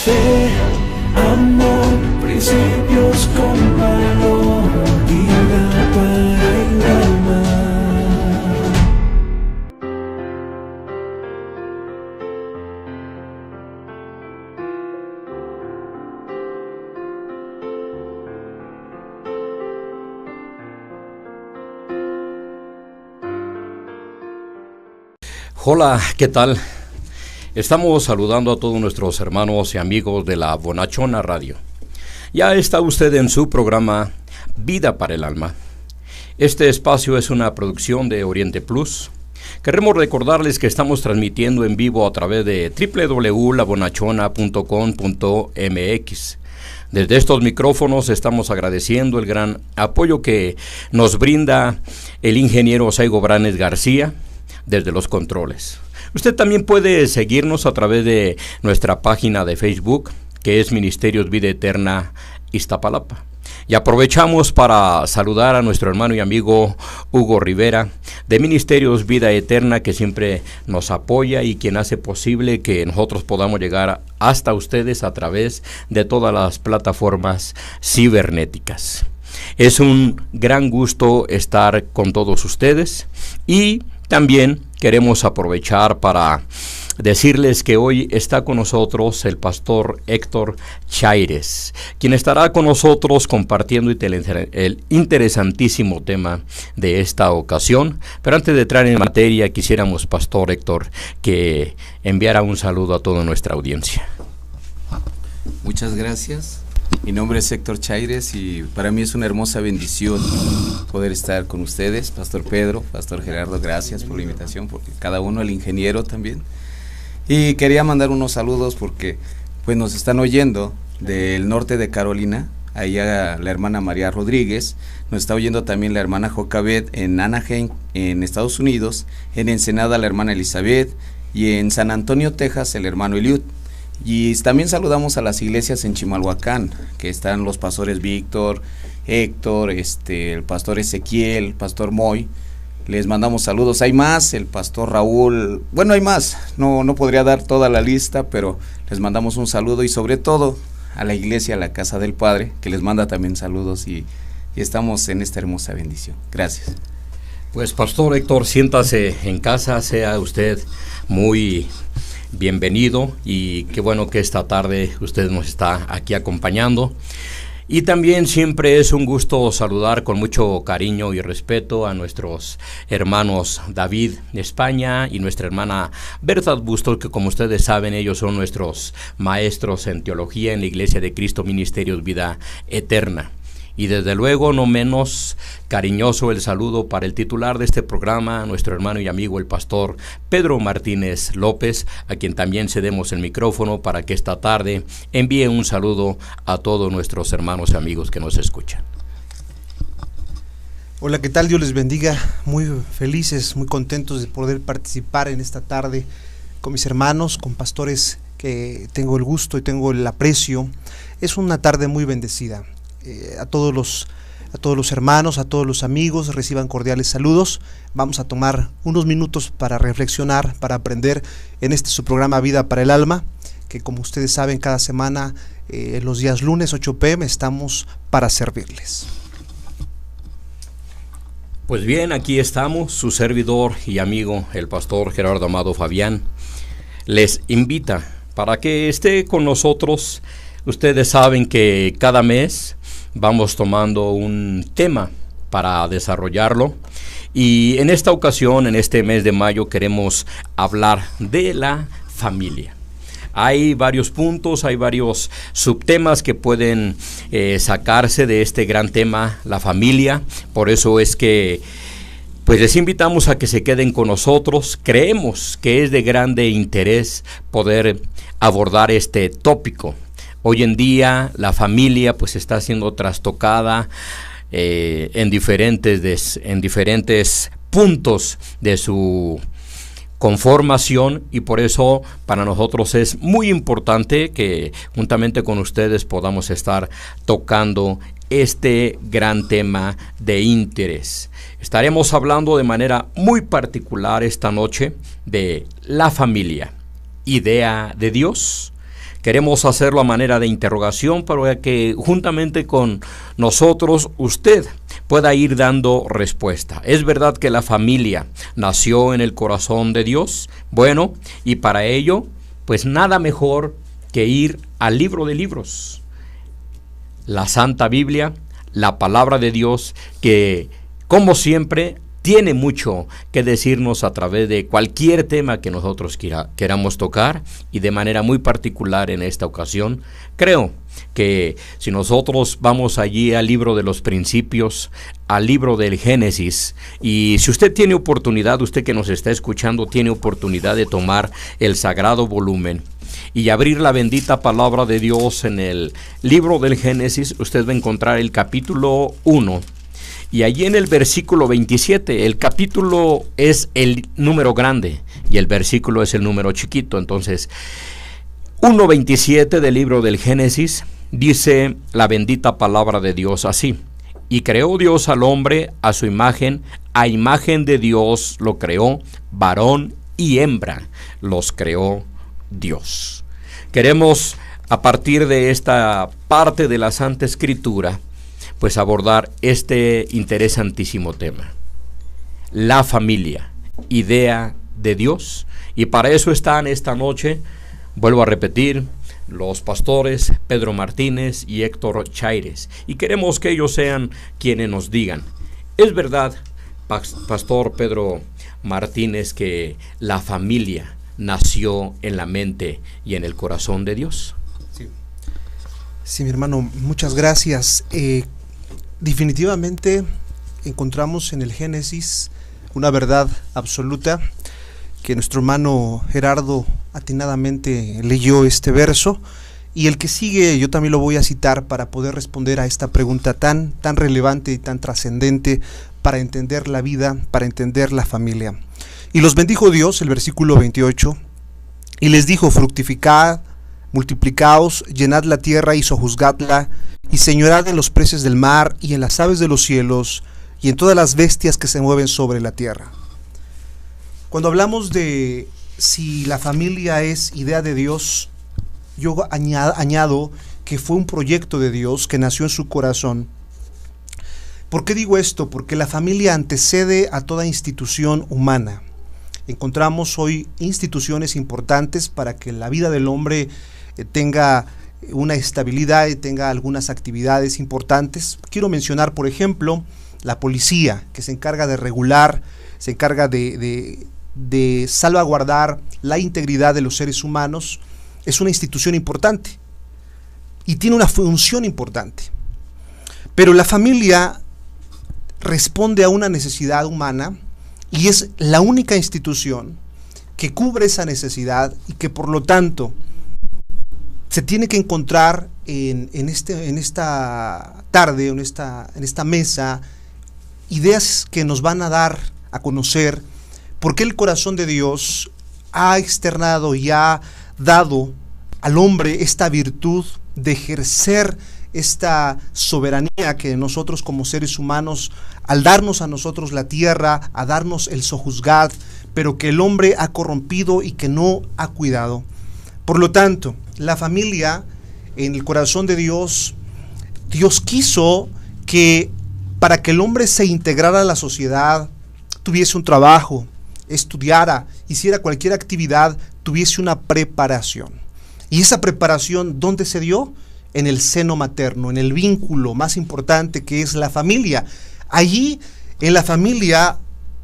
fe, amor, principios con valor, vida para el alma. Hola, ¿qué tal? Estamos saludando a todos nuestros hermanos y amigos de la Bonachona Radio. Ya está usted en su programa Vida para el Alma. Este espacio es una producción de Oriente Plus. Queremos recordarles que estamos transmitiendo en vivo a través de www.labonachona.com.mx. Desde estos micrófonos estamos agradeciendo el gran apoyo que nos brinda el ingeniero Saigo Branes García desde los controles. Usted también puede seguirnos a través de nuestra página de Facebook, que es Ministerios Vida Eterna Iztapalapa. Y aprovechamos para saludar a nuestro hermano y amigo Hugo Rivera, de Ministerios Vida Eterna, que siempre nos apoya y quien hace posible que nosotros podamos llegar hasta ustedes a través de todas las plataformas cibernéticas. Es un gran gusto estar con todos ustedes y también queremos aprovechar para decirles que hoy está con nosotros el pastor Héctor Chaires, quien estará con nosotros compartiendo el interesantísimo tema de esta ocasión. Pero antes de entrar en materia, quisiéramos, pastor Héctor, que enviara un saludo a toda nuestra audiencia. Muchas gracias. Mi nombre es Héctor Chaires y para mí es una hermosa bendición poder estar con ustedes, Pastor Pedro, Pastor Gerardo, gracias por la invitación, porque cada uno, el ingeniero también. Y quería mandar unos saludos porque pues nos están oyendo del norte de Carolina, allá la hermana María Rodríguez, nos está oyendo también la hermana Jocabet en Anaheim, en Estados Unidos, en Ensenada la hermana Elizabeth y en San Antonio, Texas, el hermano Eliud. Y también saludamos a las iglesias en Chimalhuacán, que están los pastores Víctor, Héctor, el pastor Ezequiel, el pastor Moy. Les mandamos saludos. Hay más, el pastor Raúl, bueno, hay más, no podría dar toda la lista, pero les mandamos un saludo y sobre todo a la iglesia, a la Casa del Padre, que les manda también saludos y estamos en esta hermosa bendición. Gracias. Pues pastor Héctor, siéntase en casa, sea usted muy bienvenido y qué bueno que esta tarde usted nos está aquí acompañando. Y también siempre es un gusto saludar con mucho cariño y respeto a nuestros hermanos David de España y nuestra hermana Berta Bustos, que como ustedes saben, ellos son nuestros maestros en teología en la Iglesia de Cristo Ministerios Vida Eterna. Y desde luego, no menos cariñoso el saludo para el titular de este programa, nuestro hermano y amigo el pastor Pedro Martínez López, a quien también cedemos el micrófono para que esta tarde envíe un saludo a todos nuestros hermanos y amigos que nos escuchan. Hola, ¿qué tal? Dios les bendiga. Muy felices, muy contentos de poder participar en esta tarde con mis hermanos, con pastores que tengo el gusto y tengo el aprecio. Es una tarde muy bendecida. A todos los hermanos, a todos los amigos, reciban cordiales saludos. Vamos a tomar unos minutos para reflexionar, para aprender en su programa Vida para el Alma, que como ustedes saben, cada semana, los días lunes 8 p.m. estamos para servirles. Pues bien, aquí estamos, su servidor y amigo, el pastor Gerardo Amado Fabián, les invita para que esté con nosotros. Ustedes saben que cada mes vamos tomando un tema para desarrollarlo y en esta ocasión, en este mes de mayo, queremos hablar de la familia. Hay varios puntos, hay varios subtemas que pueden sacarse de este gran tema, la familia. Por eso es que pues les invitamos a que se queden con nosotros. Creemos que es de grande interés poder abordar este tópico. Hoy en día la familia pues está siendo trastocada en diferentes puntos de su conformación, y por eso para nosotros es muy importante que juntamente con ustedes podamos estar tocando este gran tema de interés. Estaremos hablando de manera muy particular esta noche de la familia, idea de Dios, Queremos hacerlo a manera de interrogación para que juntamente con nosotros usted pueda ir dando respuesta. ¿Es verdad que la familia nació en el corazón de Dios? Bueno, y para ello, pues nada mejor que ir al libro de libros, la Santa Biblia, la palabra de Dios, que como siempre tiene mucho que decirnos a través de cualquier tema que nosotros queramos tocar, y de manera muy particular en esta ocasión, creo que si nosotros vamos allí al libro de los principios, al libro del Génesis, y si usted tiene oportunidad, usted que nos está escuchando, tiene oportunidad de tomar el sagrado volumen y abrir la bendita palabra de Dios en el libro del Génesis, usted va a encontrar el capítulo 1. Y allí en el versículo 27, el capítulo es el número grande y el versículo es el número chiquito. Entonces, 1:27 del libro del Génesis dice la bendita palabra de Dios así: y creó Dios al hombre a su imagen, a imagen de Dios lo creó, varón y hembra los creó Dios. Queremos, a partir de esta parte de la Santa Escritura, pues abordar este interesantísimo tema, la familia, idea de Dios. Y para eso están esta noche, vuelvo a repetir, los pastores Pedro Martínez y Héctor Chaires, y queremos que ellos sean quienes nos digan: ¿es verdad, Pastor Pedro Martínez, que la familia nació en la mente y en el corazón de Dios? Sí, mi hermano, muchas gracias. Definitivamente encontramos en el Génesis una verdad absoluta, que nuestro hermano Gerardo atinadamente leyó este verso, y el que sigue yo también lo voy a citar para poder responder a esta pregunta tan relevante y tan trascendente para entender la vida, para entender la familia. Y los bendijo Dios, el versículo 28, y les dijo: fructificad, multiplicaos, llenad la tierra y sojuzgadla, y señorad en los peces del mar, y en las aves de los cielos, y en todas las bestias que se mueven sobre la tierra. Cuando hablamos de si la familia es idea de Dios, yo añado que fue un proyecto de Dios que nació en su corazón. ¿Por qué digo esto? Porque la familia antecede a toda institución humana. Encontramos hoy instituciones importantes para que la vida del hombre tenga una estabilidad y tenga algunas actividades importantes. Quiero mencionar, por ejemplo, la policía, que se encarga de regular, se encarga de salvaguardar la integridad de los seres humanos. Es una institución importante y tiene una función importante. Pero la familia responde a una necesidad humana y es la única institución que cubre esa necesidad, y que por lo tanto se tiene que encontrar en esta tarde, en esta mesa, ideas que nos van a dar a conocer por qué el corazón de Dios ha externado y ha dado al hombre esta virtud de ejercer esta soberanía que nosotros como seres humanos, al darnos a nosotros la tierra, a darnos el sojuzgad, pero que el hombre ha corrompido y que no ha cuidado. Por lo tanto, la familia en el corazón de Dios, Dios quiso que para que el hombre se integrara a la sociedad, tuviese un trabajo, estudiara, hiciera cualquier actividad, tuviese una preparación. Y esa preparación, ¿dónde se dio? En el seno materno, en el vínculo más importante que es la familia. Allí, en la familia,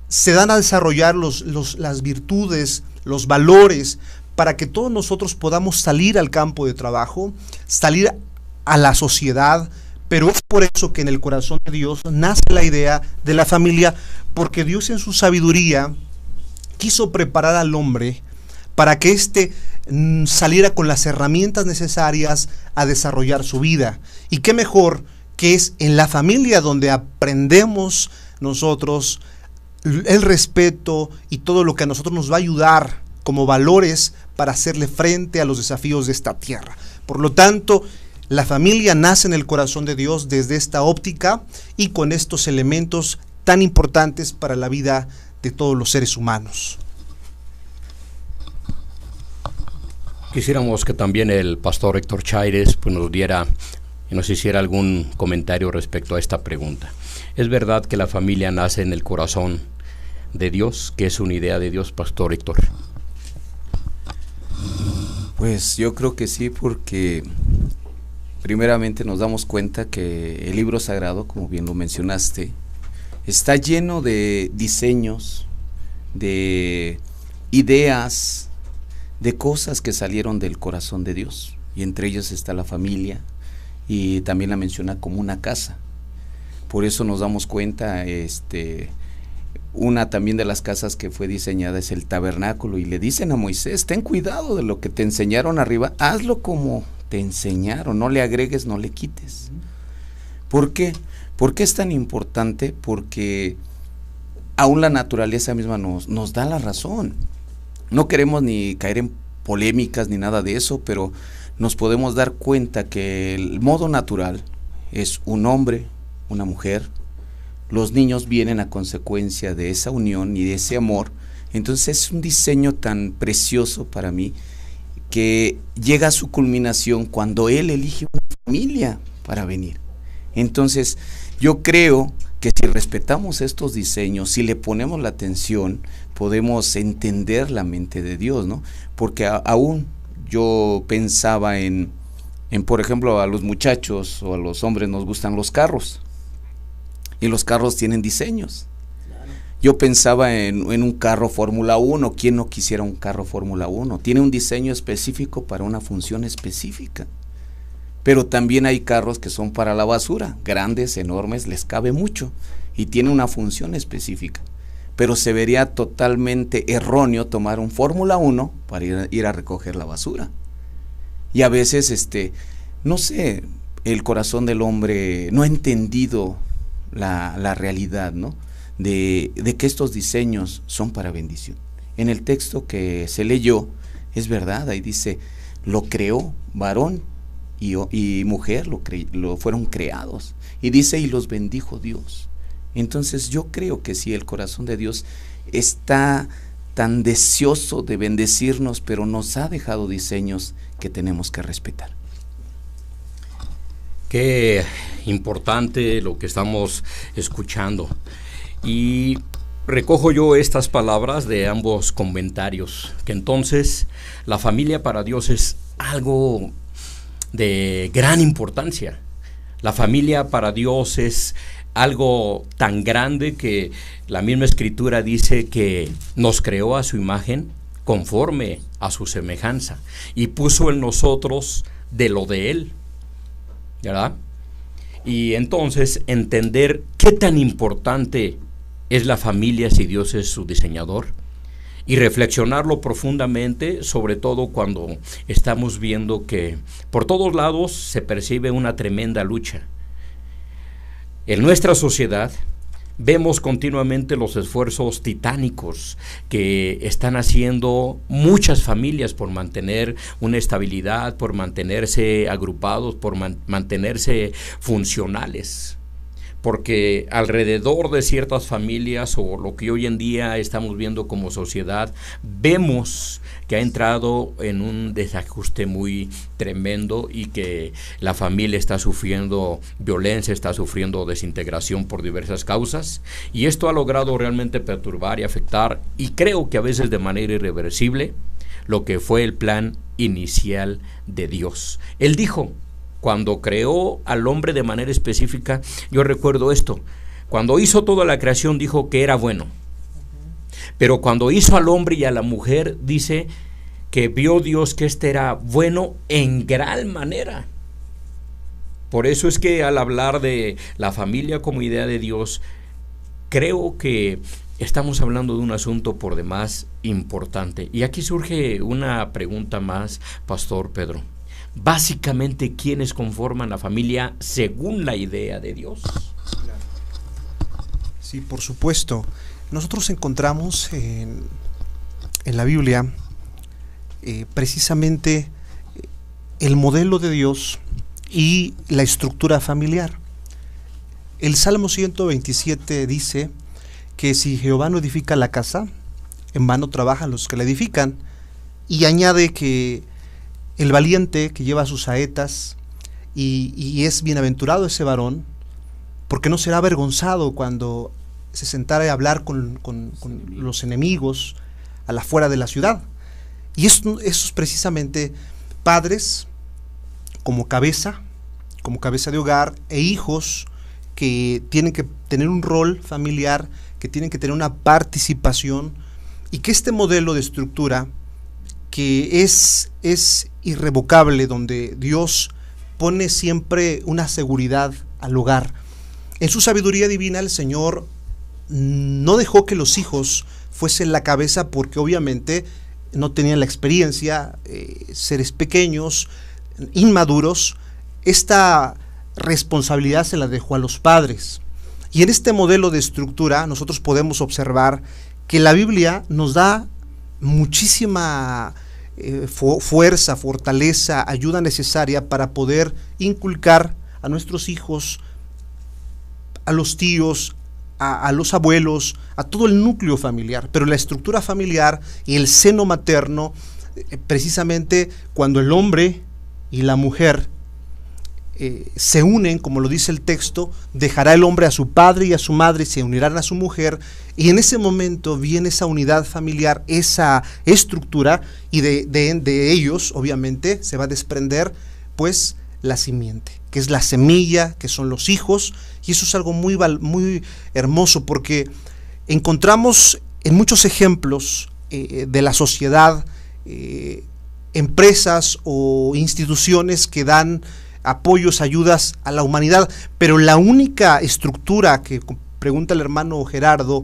se dan a desarrollar las virtudes, los valores, para que todos nosotros podamos salir al campo de trabajo, salir a la sociedad. Pero es por eso que en el corazón de Dios nace la idea de la familia, porque Dios en su sabiduría quiso preparar al hombre para que éste saliera con las herramientas necesarias a desarrollar su vida. Y qué mejor que es en la familia donde aprendemos nosotros el respeto y todo lo que a nosotros nos va a ayudar como valores para hacerle frente a los desafíos de esta tierra. Por lo tanto, la familia nace en el corazón de Dios desde esta óptica y con estos elementos tan importantes para la vida de todos los seres humanos. Quisiéramos que también el pastor Héctor Chaires pues, nos hiciera algún comentario respecto a esta pregunta. ¿Es verdad que la familia nace en el corazón de Dios, que es una idea de Dios, pastor Héctor? Pues yo creo que sí, porque primeramente nos damos cuenta que el libro sagrado, como bien lo mencionaste, está lleno de diseños, de ideas, de cosas que salieron del corazón de Dios, y entre ellos está la familia, y también la menciona como una casa. Por eso nos damos cuenta, una también de las casas que fue diseñada es el tabernáculo, y le dicen a Moisés: ten cuidado de lo que te enseñaron arriba, hazlo como te enseñaron, no le agregues, no le quites. ¿Por qué? ¿Por qué es tan importante? Porque aún la naturaleza misma nos da la razón. No queremos ni caer en polémicas ni nada de eso, pero nos podemos dar cuenta que el modo natural es un hombre, una mujer. Los niños vienen a consecuencia de esa unión y de ese amor. Entonces es un diseño tan precioso para mí, que llega a su culminación cuando él elige una familia para venir. Entonces yo creo que si respetamos estos diseños, si le ponemos la atención, podemos entender la mente de Dios, ¿no? Porque aún yo pensaba en, por ejemplo, a los muchachos o a los hombres nos gustan los carros, y los carros tienen diseños. Yo pensaba en un carro Fórmula 1, ¿quién no quisiera un carro Fórmula 1? Tiene un diseño específico para una función específica. Pero también hay carros que son para la basura, grandes, enormes, les cabe mucho y tiene una función específica. Pero se vería totalmente erróneo tomar un Fórmula 1 para ir a recoger la basura. Y a veces, no sé, el corazón del hombre no ha entendido la realidad, ¿no? De que estos diseños son para bendición. En el texto que se leyó, es verdad, ahí dice, lo creó varón y mujer, lo fueron creados, y dice, y los bendijo Dios. Entonces yo creo que sí, el corazón de Dios está tan deseoso de bendecirnos, pero nos ha dejado diseños que tenemos que respetar. Qué importante lo que estamos escuchando. Y recojo yo estas palabras de ambos comentarios, que entonces la familia para Dios es algo de gran importancia. La familia para Dios es algo tan grande que la misma Escritura dice que nos creó a su imagen conforme a su semejanza y puso en nosotros de lo de Él, ¿verdad? Y entonces entender qué tan importante es la familia si Dios es su diseñador, y reflexionarlo profundamente, sobre todo cuando estamos viendo que por todos lados se percibe una tremenda lucha. En nuestra sociedad vemos continuamente los esfuerzos titánicos que están haciendo muchas familias por mantener una estabilidad, por mantenerse agrupados, por mantenerse funcionales. Porque alrededor de ciertas familias, o lo que hoy en día estamos viendo como sociedad, vemos que ha entrado en un desajuste muy tremendo y que la familia está sufriendo violencia, está sufriendo desintegración por diversas causas, y esto ha logrado realmente perturbar y afectar, y creo que a veces de manera irreversible, lo que fue el plan inicial de Dios. Él dijo, cuando creó al hombre de manera específica, yo recuerdo esto, cuando hizo toda la creación dijo que era bueno, pero cuando hizo al hombre y a la mujer, dice que vio Dios que era bueno en gran manera. Por eso es que al hablar de la familia como idea de Dios, creo que estamos hablando de un asunto por demás importante. Y aquí surge una pregunta más, Pastor Pedro. Básicamente, ¿quiénes conforman la familia según la idea de Dios? Sí, por supuesto. Nosotros encontramos en la Biblia precisamente el modelo de Dios y la estructura familiar. El Salmo 127 dice que si Jehová no edifica la casa, en vano trabajan los que la edifican, y añade que el valiente que lleva sus saetas, y es bienaventurado ese varón, porque no será avergonzado cuando se sentara a hablar con los enemigos a la fuera de la ciudad. Y eso es precisamente padres como cabeza de hogar, e hijos que tienen que tener un rol familiar, que tienen que tener una participación, y que este modelo de estructura que es irrevocable, donde Dios pone siempre una seguridad al hogar. En su sabiduría divina, el Señor no dejó que los hijos fuesen la cabeza, porque obviamente no tenían la experiencia, seres pequeños, inmaduros. Esta responsabilidad se la dejó a los padres. Y en este modelo de estructura nosotros podemos observar que la Biblia nos da muchísima fuerza, fortaleza, ayuda necesaria para poder inculcar a nuestros hijos, a los tíos, a los abuelos, a todo el núcleo familiar. Pero la estructura familiar y el seno materno, precisamente cuando el hombre y la mujer se unen, como lo dice el texto, dejará el hombre a su padre y a su madre, se unirán a su mujer, y en ese momento viene esa unidad familiar, esa estructura, y de ellos obviamente se va a desprender pues la simiente, que es la semilla, que son los hijos. Y eso es algo muy hermoso, porque encontramos en muchos ejemplos de la sociedad empresas o instituciones que dan apoyos, ayudas a la humanidad, pero la única estructura, que pregunta el hermano Gerardo,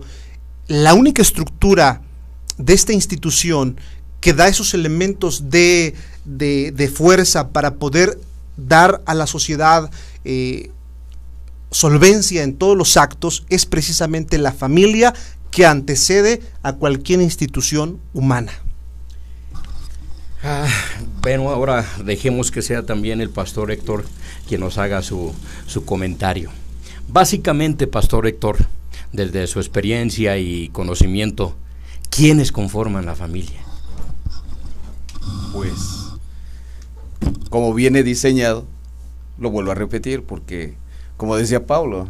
la única estructura de esta institución que da esos elementos de fuerza para poder dar a la sociedad solvencia en todos los actos, es precisamente la familia, que antecede a cualquier institución humana. Bueno, ahora dejemos que sea también el pastor Héctor quien nos haga su comentario. Básicamente, pastor Héctor, desde su experiencia y conocimiento, ¿quiénes conforman la familia? Pues, como viene diseñado, lo vuelvo a repetir, porque, como decía Pablo,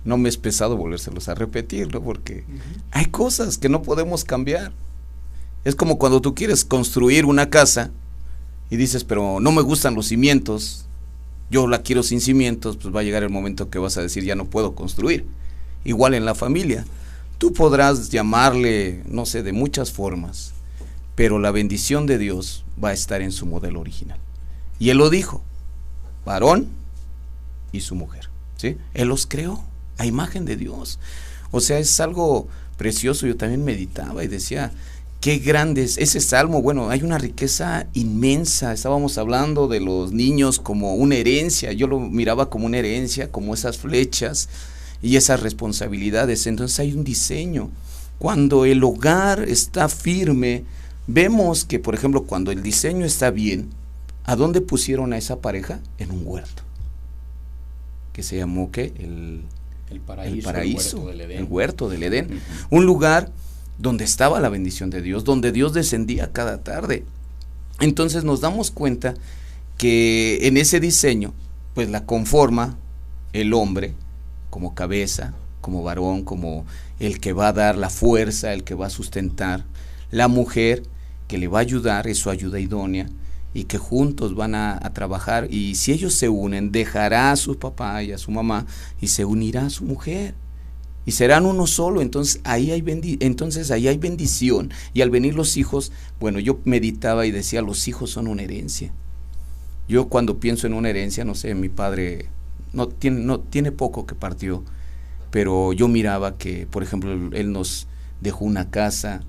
no me es pesado volvérselos a repetir, ¿no? Porque hay cosas que no podemos cambiar. Es como cuando tú quieres construir una casa y dices, pero no me gustan los cimientos, yo la quiero sin cimientos, pues va a llegar el momento que vas a decir, ya no puedo construir. Igual en la familia, tú podrás llamarle, no sé, de muchas formas, pero la bendición de Dios va a estar en su modelo original. Y Él lo dijo, varón y su mujer, ¿sí? Él los creó a imagen de Dios. O sea, es algo precioso. Yo también meditaba y decía, qué grande es ese salmo. Bueno, hay una riqueza inmensa. Estábamos hablando de los niños como una herencia. Yo lo miraba como una herencia, como esas flechas y esas responsabilidades. Entonces hay un diseño. Cuando el hogar está firme, vemos que, por ejemplo, cuando el diseño está bien, ¿a dónde pusieron a esa pareja? En un huerto, que se llamó, ¿qué? El paraíso, el huerto del Edén. Un lugar donde estaba la bendición de Dios, donde Dios descendía cada tarde. Entonces nos damos cuenta que en ese diseño, pues la conforma el hombre como cabeza, como varón, como el que va a dar la fuerza, el que va a sustentar, la mujer que le va a ayudar, es su ayuda idónea, y que juntos van a trabajar, y si ellos se unen, dejará a su papá y a su mamá, y se unirá a su mujer, y serán uno solo. Entonces ahí hay bendición, y al venir los hijos, bueno, yo meditaba y decía, los hijos son una herencia. Yo cuando pienso en una herencia, no sé, mi padre no tiene poco que partió, pero yo miraba que, por ejemplo, él nos dejó una casa,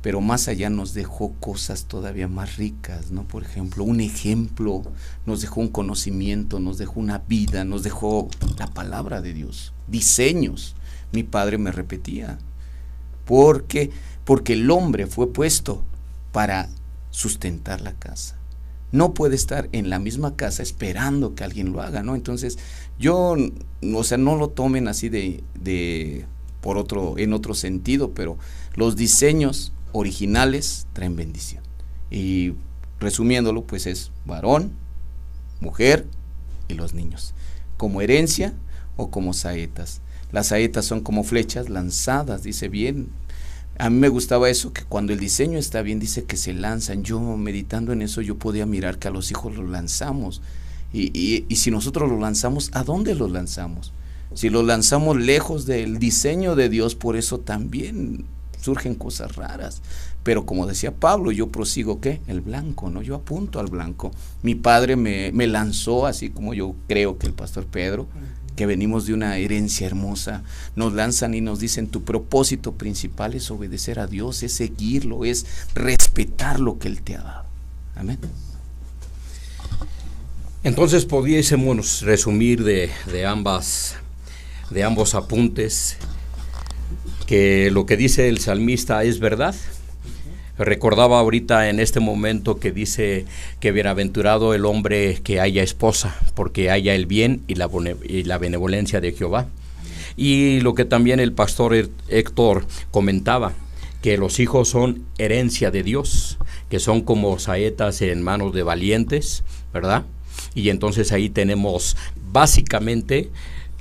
pero más allá nos dejó cosas todavía más ricas, ¿no? Por ejemplo, un ejemplo, nos dejó un conocimiento, nos dejó una vida, nos dejó la palabra de Dios, diseños. Mi padre me repetía, porque el hombre fue puesto para sustentar la casa. No puede estar en la misma casa esperando que alguien lo haga, ¿no? Entonces, yo, o sea, no lo tomen así en otro sentido, pero los diseños originales traen bendición. Y resumiéndolo, pues es varón, mujer y los niños, como herencia o como saetas. Las saetas son como flechas lanzadas, dice bien. A mí me gustaba eso, que cuando el diseño está bien, dice que se lanzan. Yo, meditando en eso, yo podía mirar que a los hijos los lanzamos. Y si nosotros los lanzamos, ¿a dónde los lanzamos? Si los lanzamos lejos del diseño de Dios, por eso también surgen cosas raras. Pero como decía Pablo, yo prosigo, ¿qué? El blanco, ¿no? Yo apunto al blanco. Mi padre me lanzó, así como yo creo que el pastor Pedro, que venimos de una herencia hermosa, nos lanzan y nos dicen: tu propósito principal es obedecer a Dios, es seguirlo, es respetar lo que Él te ha dado. Amén. Entonces pudiésemos resumir de ambos apuntes que lo que dice el salmista es verdad. Recordaba ahorita en este momento que dice que bienaventurado el hombre que haya esposa, porque haya el bien y la benevolencia de Jehová. Y lo que también el pastor Héctor comentaba, que los hijos son herencia de Dios, que son como saetas en manos de valientes, ¿verdad? Y entonces ahí tenemos básicamente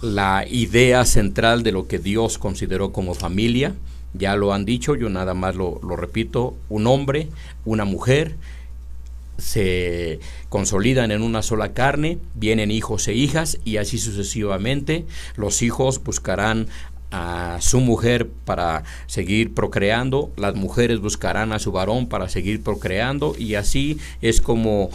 la idea central de lo que Dios consideró como familia. Ya lo han dicho, yo nada más lo repito: un hombre, una mujer, se consolidan en una sola carne, vienen hijos e hijas, y así sucesivamente. Los hijos buscarán a su mujer para seguir procreando, las mujeres buscarán a su varón para seguir procreando, y así es como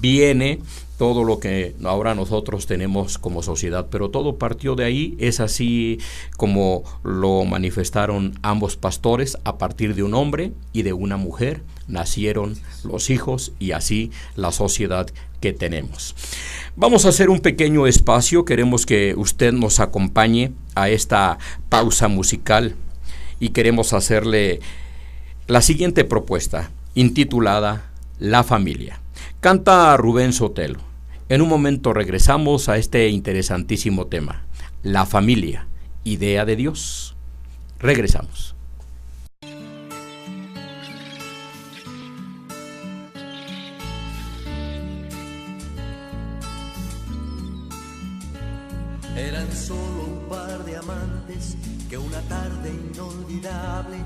viene todo lo que ahora nosotros tenemos como sociedad. Pero todo partió de ahí. Es así como lo manifestaron ambos pastores: a partir de un hombre y de una mujer nacieron los hijos, y así la sociedad que tenemos. Vamos a hacer un pequeño espacio. Queremos que usted nos acompañe a esta pausa musical y queremos hacerle la siguiente propuesta, intitulada La Familia. Canta Rubén Sotelo. En un momento regresamos a este interesantísimo tema, la familia, idea de Dios. Regresamos. Eran solo un par de amantes que una tarde inolvidable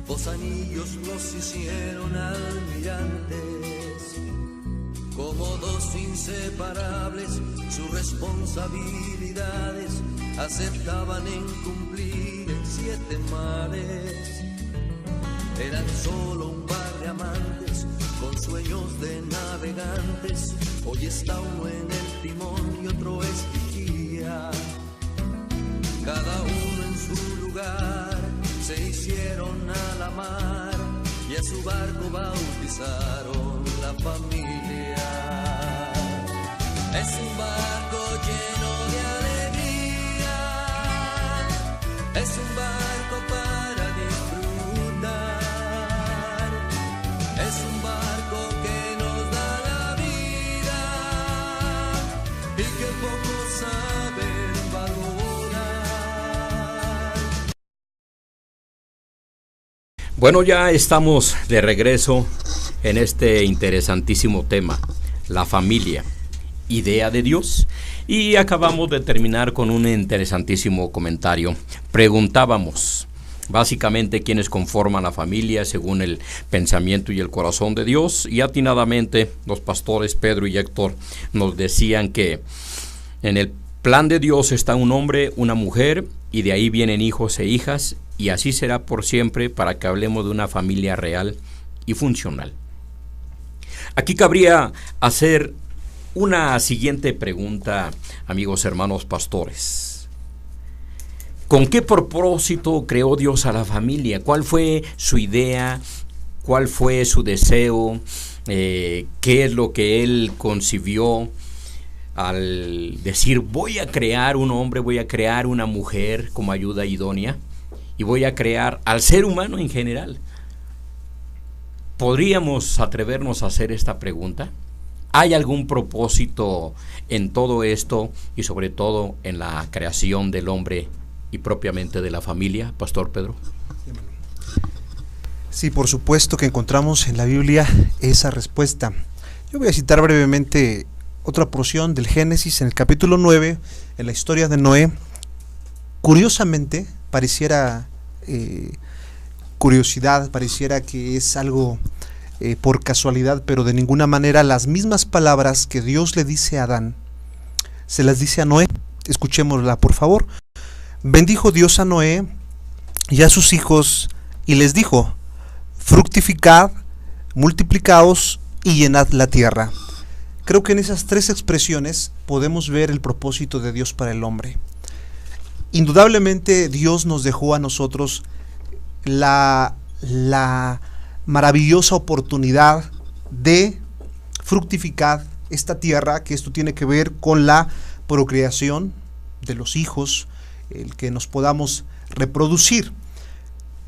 2 anillos los hicieron almirantes. Como 2 inseparables, sus responsabilidades aceptaban en cumplir en 7 mares. Eran solo un par de amantes con sueños de navegantes. Hoy está uno en el timón y otro es vigía. Cada uno en su lugar se hicieron a la mar y a su barco bautizaron la familia. Es un barco lleno de alegría, es un barco para disfrutar, es un barco que nos da la vida y que pocos saben valorar. Bueno, ya estamos de regreso en este interesantísimo tema, la familia, idea de Dios, y acabamos de terminar con un interesantísimo comentario. Preguntábamos básicamente quiénes conforman la familia según el pensamiento y el corazón de Dios, y atinadamente los pastores Pedro y Héctor nos decían que en el plan de Dios está un hombre, una mujer, y de ahí vienen hijos e hijas, y así será por siempre, para que hablemos de una familia real y funcional. Aquí cabría hacer una siguiente pregunta, amigos hermanos pastores. ¿Con qué propósito creó Dios a la familia? ¿Cuál fue su idea? ¿Cuál fue su deseo? ¿Qué es lo que Él concibió al decir: voy a crear un hombre, voy a crear una mujer como ayuda idónea, y voy a crear al ser humano en general? ¿Podríamos atrevernos a hacer esta pregunta? ¿Hay algún propósito en todo esto y sobre todo en la creación del hombre y propiamente de la familia, Pastor Pedro? Sí, por supuesto que encontramos en la Biblia esa respuesta. Yo voy a citar brevemente otra porción del Génesis en el capítulo 9, en la historia de Noé. Curiosamente, pareciera curiosidad, pareciera que es algo por casualidad, pero de ninguna manera las mismas palabras que Dios le dice a Adán, se las dice a Noé. Escuchémosla, por favor. Bendijo Dios a Noé y a sus hijos, y les dijo: fructificad, multiplicaos y llenad la tierra. Creo que en esas tres expresiones podemos ver el propósito de Dios para el hombre. Indudablemente Dios nos dejó a nosotros la maravillosa oportunidad de fructificar esta tierra, que esto tiene que ver con la procreación de los hijos, el que nos podamos reproducir,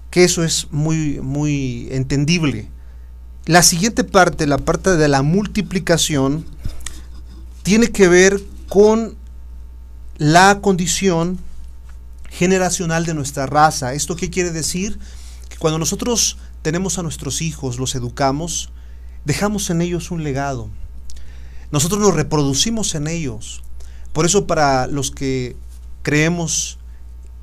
que eso es muy entendible. La siguiente parte, la parte de la multiplicación, tiene que ver con la condición generacional de nuestra raza. ¿Esto qué quiere decir? Que cuando nosotros tenemos a nuestros hijos, los educamos, dejamos en ellos un legado. Nosotros nos reproducimos en ellos. Por eso, para los que creemos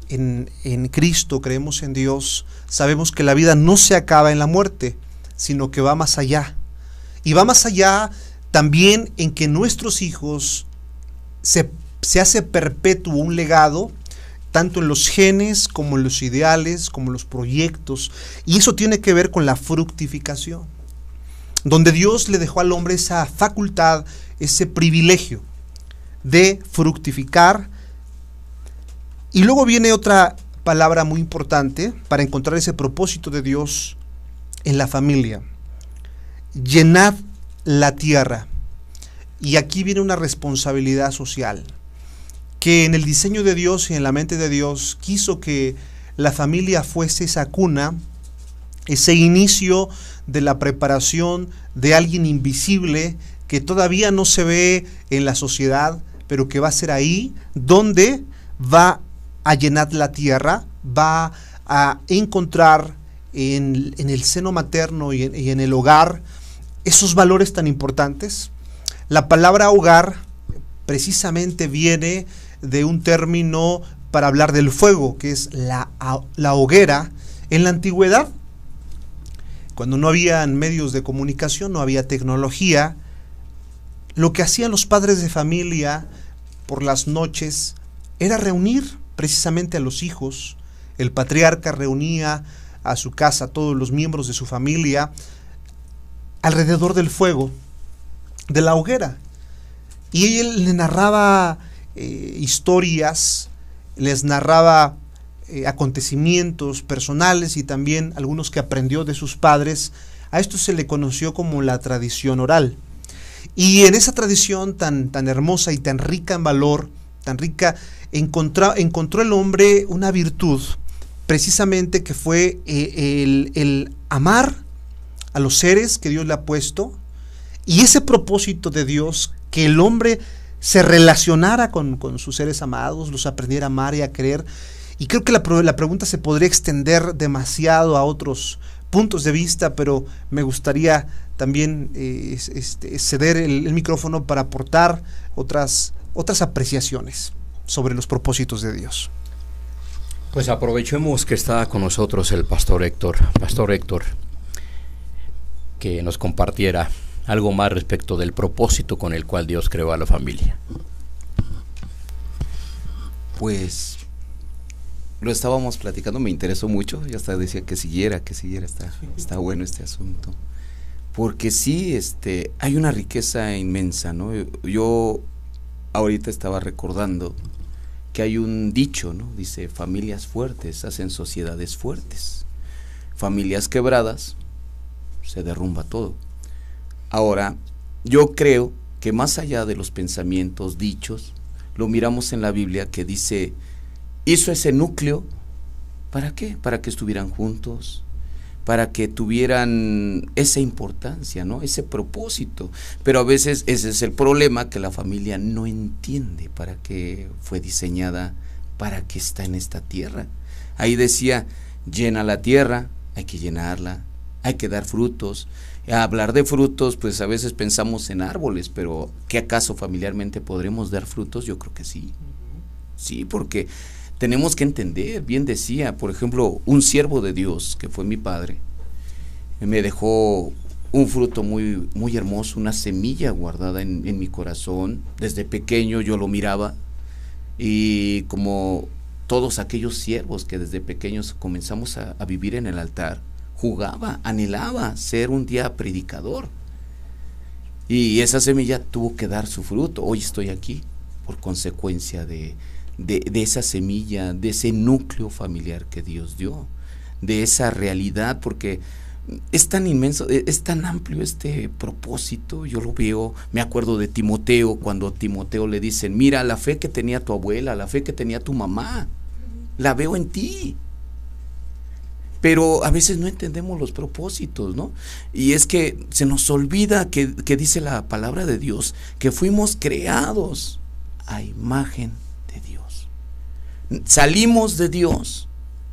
en Cristo, creemos en Dios, sabemos que la vida no se acaba en la muerte, sino que va más allá. Y va más allá también en que nuestros hijos se hace perpetuo un legado, tanto en los genes como en los ideales, como en los proyectos. Y eso tiene que ver con la fructificación, donde Dios le dejó al hombre esa facultad, ese privilegio de fructificar. Y luego viene otra palabra muy importante para encontrar ese propósito de Dios en la familia: llenad la tierra. Y aquí viene una responsabilidad social, que en el diseño de Dios y en la mente de Dios quiso que la familia fuese esa cuna, ese inicio de la preparación de alguien invisible que todavía no se ve en la sociedad, pero que va a ser ahí donde va a llenar la tierra, va a encontrar en el seno materno y en el hogar esos valores tan importantes. La palabra hogar precisamente viene de un término para hablar del fuego, que es la hoguera. En la antigüedad, cuando no había medios de comunicación, no había tecnología, lo que hacían los padres de familia por las noches era reunir precisamente a los hijos. El patriarca reunía a su casa a todos los miembros de su familia alrededor del fuego, de la hoguera, y él le narraba historias, les narraba acontecimientos personales y también algunos que aprendió de sus padres. A esto se le conoció como la tradición oral. Y en esa tradición tan hermosa y tan rica en valor, tan rica, encontró el hombre una virtud, precisamente, que fue el amar a los seres que Dios le ha puesto, y ese propósito de Dios, que el hombre se relacionara con sus seres amados, los aprendiera a amar y a querer. Y creo que la pregunta se podría extender demasiado a otros puntos de vista, pero me gustaría también ceder el micrófono para aportar otras apreciaciones sobre los propósitos de Dios. Pues aprovechemos que está con nosotros el Pastor Héctor, que nos compartiera algo más respecto del propósito con el cual Dios creó a la familia. Pues lo estábamos platicando, me interesó mucho, y hasta decía que siguiera, está bueno este asunto, porque sí, hay una riqueza inmensa, ¿no? Yo ahorita estaba recordando que hay un dicho, ¿no? Dice: familias fuertes hacen sociedades fuertes, familias quebradas se derrumba todo. Ahora, yo creo que más allá de los pensamientos dichos, lo miramos en la Biblia, que dice: hizo ese núcleo, ¿para qué? Para que estuvieran juntos, para que tuvieran esa importancia, ¿no? Ese propósito. Pero a veces ese es el problema, que la familia no entiende para qué fue diseñada, para qué está en esta tierra. Ahí decía: llena la tierra, hay que llenarla, hay que dar frutos. A hablar de frutos, pues a veces pensamos en árboles, pero ¿qué acaso familiarmente podremos dar frutos? Yo creo que sí. Sí, porque tenemos que entender, bien decía, por ejemplo, un siervo de Dios, que fue mi padre, me dejó un fruto muy, muy hermoso, una semilla guardada en mi corazón. Desde pequeño yo lo miraba, y como todos aquellos siervos que desde pequeños comenzamos a vivir en el altar, jugaba, anhelaba ser un día predicador, y esa semilla tuvo que dar su fruto. Hoy estoy aquí por consecuencia de esa semilla, de ese núcleo familiar que Dios dio, de esa realidad, porque es tan inmenso, es tan amplio este propósito. Yo lo veo, me acuerdo de Timoteo, cuando a Timoteo le dicen, mira, la fe que tenía tu abuela, la fe que tenía tu mamá, la veo en ti. Pero a veces no entendemos los propósitos, ¿no? Y es que se nos olvida que dice la palabra de Dios, que fuimos creados a imagen de Dios. Salimos de Dios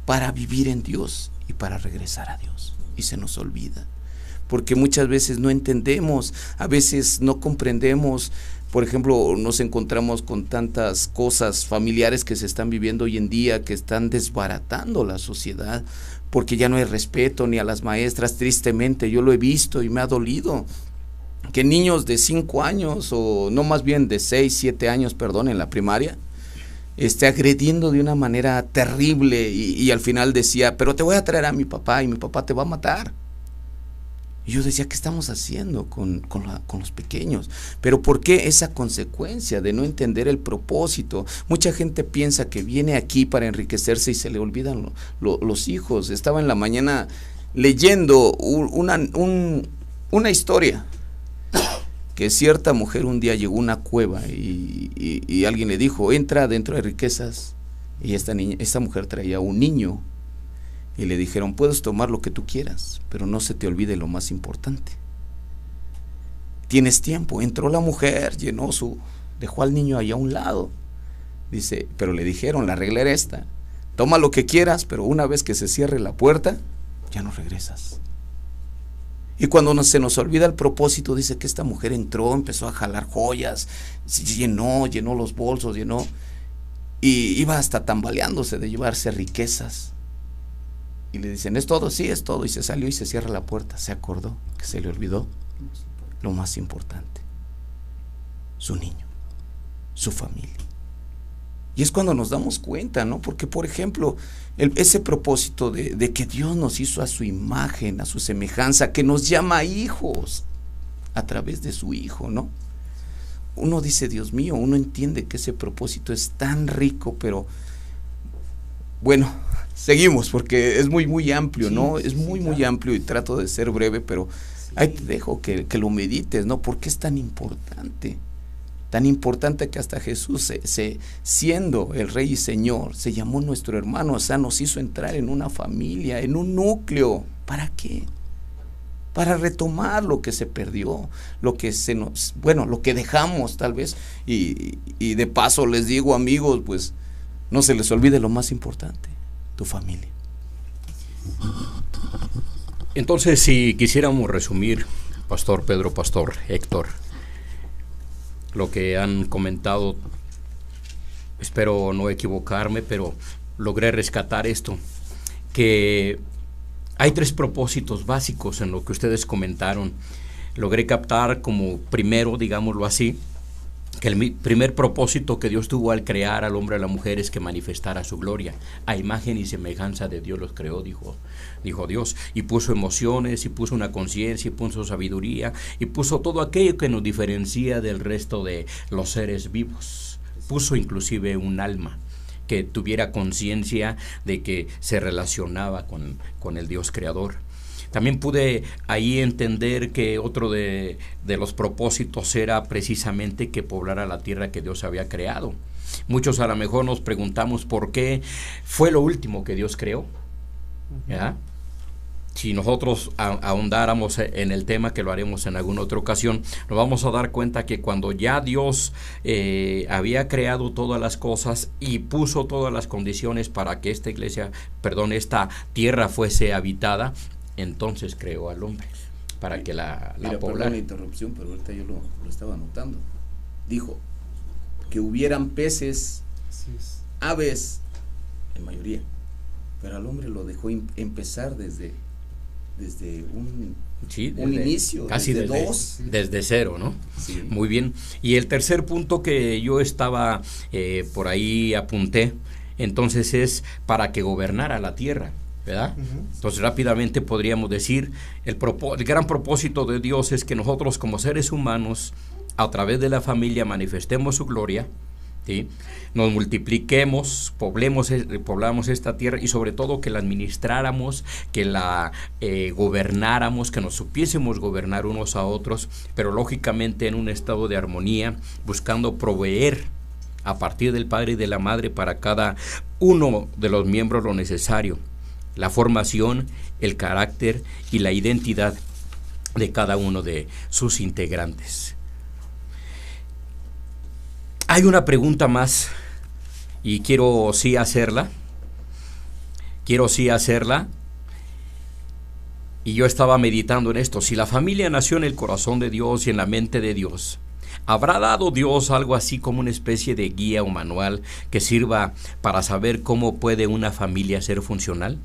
para vivir en Dios y para regresar a Dios. Y se nos olvida, porque muchas veces no entendemos, a veces no comprendemos. Por ejemplo, nos encontramos con tantas cosas familiares que se están viviendo hoy en día, que están desbaratando la sociedad, porque ya no hay respeto ni a las maestras. Tristemente, yo lo he visto y me ha dolido, que niños de 5 años, o no, más bien de 6, 7 años, perdón, en la primaria, agrediendo de una manera terrible, y al final decía, pero te voy a traer a mi papá y mi papá te va a matar. Y yo decía, ¿qué estamos haciendo con los pequeños? Pero ¿por qué esa consecuencia de no entender el propósito? Mucha gente piensa que viene aquí para enriquecerse y se le olvidan los hijos. Estaba en la mañana leyendo una historia, que cierta mujer un día llegó a una cueva y alguien le dijo, entra dentro de riquezas, y esta mujer traía un niño, y le dijeron, puedes tomar lo que tú quieras, pero no se te olvide lo más importante. Tienes tiempo. Entró la mujer, dejó al niño allá a un lado, dice, pero le dijeron, la regla era esta, toma lo que quieras, pero una vez que se cierre la puerta, ya no regresas. Y cuando se nos olvida el propósito, dice que esta mujer entró, empezó a jalar joyas, llenó los bolsos, y iba hasta tambaleándose de llevarse riquezas. Y le dicen, ¿es todo? Sí, es todo. Y se salió y se cierra la puerta. Se acordó que se le olvidó lo más importante: su niño, su familia. Y es cuando nos damos cuenta, ¿no? Porque, por ejemplo, ese propósito de que Dios nos hizo a su imagen, a su semejanza, que nos llama hijos a través de su Hijo, ¿no? Uno dice, Dios mío, uno entiende que ese propósito es tan rico, pero bueno, seguimos, porque es muy, muy amplio, ¿no? Es muy, muy amplio, y trato de ser breve, pero ahí te dejo que lo medites, ¿no? ¿Por qué es tan importante? Tan importante que hasta Jesús, siendo el Rey y Señor, se llamó nuestro hermano, o sea, nos hizo entrar en una familia, en un núcleo. ¿Para qué? Para retomar lo que se perdió, lo que dejamos tal vez, y de paso les digo, amigos, pues no se les olvide lo más importante: tu familia. Entonces, si quisiéramos resumir, Pastor Pedro, Pastor Héctor, lo que han comentado, espero no equivocarme, pero logré rescatar esto, que hay 3 propósitos básicos en lo que ustedes comentaron. Logré captar como primero, digámoslo así, que el primer propósito que Dios tuvo al crear al hombre y a la mujer es que manifestara su gloria. A imagen y semejanza de Dios los creó, dijo Dios, y puso emociones, y puso una conciencia, y puso sabiduría, y puso todo aquello que nos diferencia del resto de los seres vivos. Puso inclusive un alma que tuviera conciencia de que se relacionaba con el Dios creador. También pude ahí entender que otro de los propósitos era precisamente que poblara la tierra que Dios había creado. Muchos a lo mejor nos preguntamos por qué fue lo último que Dios creó, ¿ya? Si nosotros ahondáramos en el tema, que lo haremos en alguna otra ocasión, nos vamos a dar cuenta que cuando ya Dios había creado todas las cosas y puso todas las condiciones para que esta tierra fuese habitada, entonces creó al hombre, para que la Mira, poblara. perdón la interrupción, pero ahorita yo lo estaba anotando. Dijo que hubieran peces, aves, en mayoría, pero al hombre lo dejó empezar desde un inicio, casi desde cero, ¿no? Sí. Muy bien. Y el tercer punto que yo estaba por ahí apunté, entonces es para que gobernara la tierra, ¿verdad? Entonces rápidamente podríamos decir, el gran propósito de Dios es que nosotros como seres humanos, a través de la familia, manifestemos su gloria, ¿sí? Nos multipliquemos, poblamos esta tierra y sobre todo que la administráramos, que la gobernáramos, que nos supiésemos gobernar unos a otros, pero lógicamente en un estado de armonía, buscando proveer a partir del padre y de la madre para cada uno de los miembros lo necesario, la formación, el carácter y la identidad de cada uno de sus integrantes. Hay una pregunta más y quiero sí hacerla. Y yo estaba meditando en esto. Si la familia nació en el corazón de Dios y en la mente de Dios, ¿habrá dado Dios algo así como una especie de guía o manual que sirva para saber cómo puede una familia ser funcional?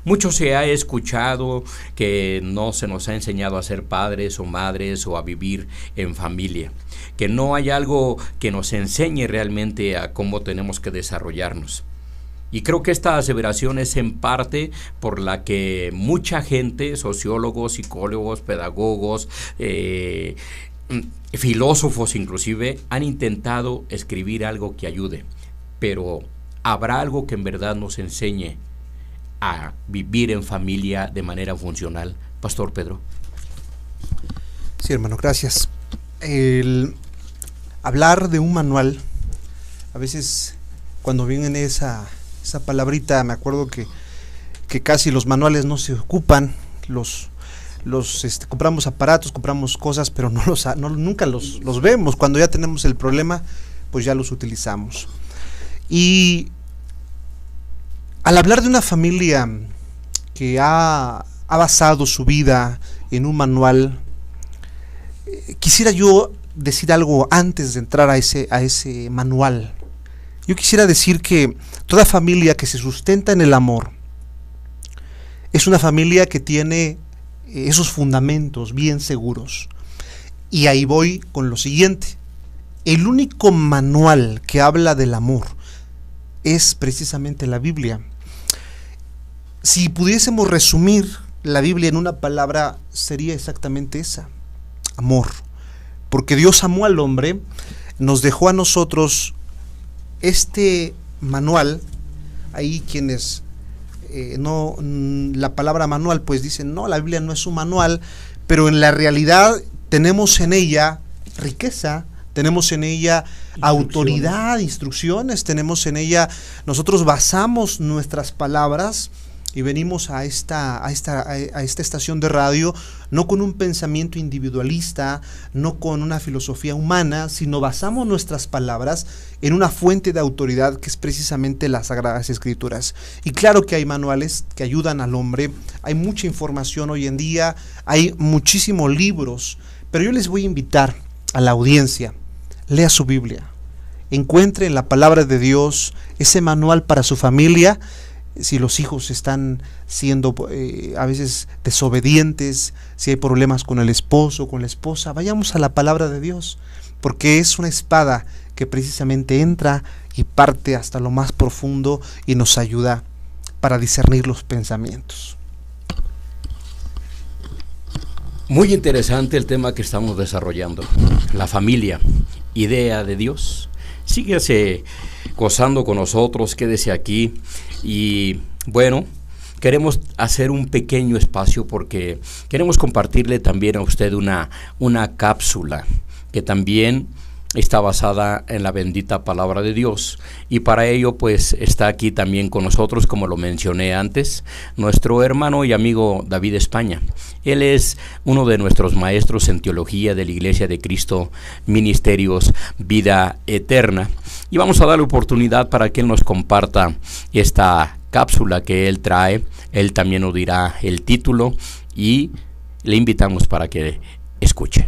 Mucho se ha escuchado que no se nos ha enseñado a ser padres o madres o a vivir en familia, que no hay algo que nos enseñe realmente a cómo tenemos que desarrollarnos. Y creo que esta aseveración es en parte por la que mucha gente, sociólogos, psicólogos, pedagogos, filósofos inclusive, han intentado escribir algo que ayude, pero ¿habrá algo que en verdad nos enseñe a vivir en familia de manera funcional? Pastor Pedro. Sí, hermano, gracias. El hablar de un manual, a veces cuando viene esa palabrita, me acuerdo que casi los manuales no se ocupan, compramos aparatos, compramos cosas, pero nunca los vemos. Cuando ya tenemos el problema, pues ya los utilizamos. Y al hablar de una familia que ha basado su vida en un manual, quisiera yo decir algo antes de entrar a ese manual. Yo quisiera decir que toda familia que se sustenta en el amor es una familia que tiene esos fundamentos bien seguros. Y ahí voy con lo siguiente. El único manual que habla del amor es precisamente la Biblia. Si pudiésemos resumir la Biblia en una palabra, sería exactamente esa: amor. Porque Dios amó al hombre, nos dejó a nosotros este manual. Ahí quienes la palabra manual pues dicen, no, la Biblia no es un manual, pero en la realidad tenemos en ella riqueza, tenemos en ella autoridad, instrucciones, tenemos en ella, nosotros basamos nuestras palabras y venimos a esta estación de radio no con un pensamiento individualista, no con una filosofía humana, sino basamos nuestras palabras en una fuente de autoridad que es precisamente las Sagradas Escrituras. Y claro que hay manuales que ayudan al hombre, hay mucha información hoy en día, hay muchísimos libros, pero yo les voy a invitar a la audiencia: lea su Biblia, encuentre en la palabra de Dios ese manual para su familia. Si los hijos están siendo a veces desobedientes, si hay problemas con el esposo, con la esposa, vayamos a la palabra de Dios, porque es una espada que precisamente entra y parte hasta lo más profundo y nos ayuda para discernir los pensamientos. Muy interesante el tema que estamos desarrollando, la familia, idea de Dios. Síguese gozando con nosotros, quédese aquí. Y bueno, queremos hacer un pequeño espacio porque queremos compartirle también a usted una cápsula que también está basada en la bendita palabra de Dios, y para ello pues está aquí también con nosotros, como lo mencioné antes, nuestro hermano y amigo David España. Él es uno de nuestros maestros en teología de la Iglesia de Cristo Ministerios Vida Eterna, y vamos a darle oportunidad para que él nos comparta esta cápsula que él trae. Él también nos dirá el título y le invitamos para que escuche.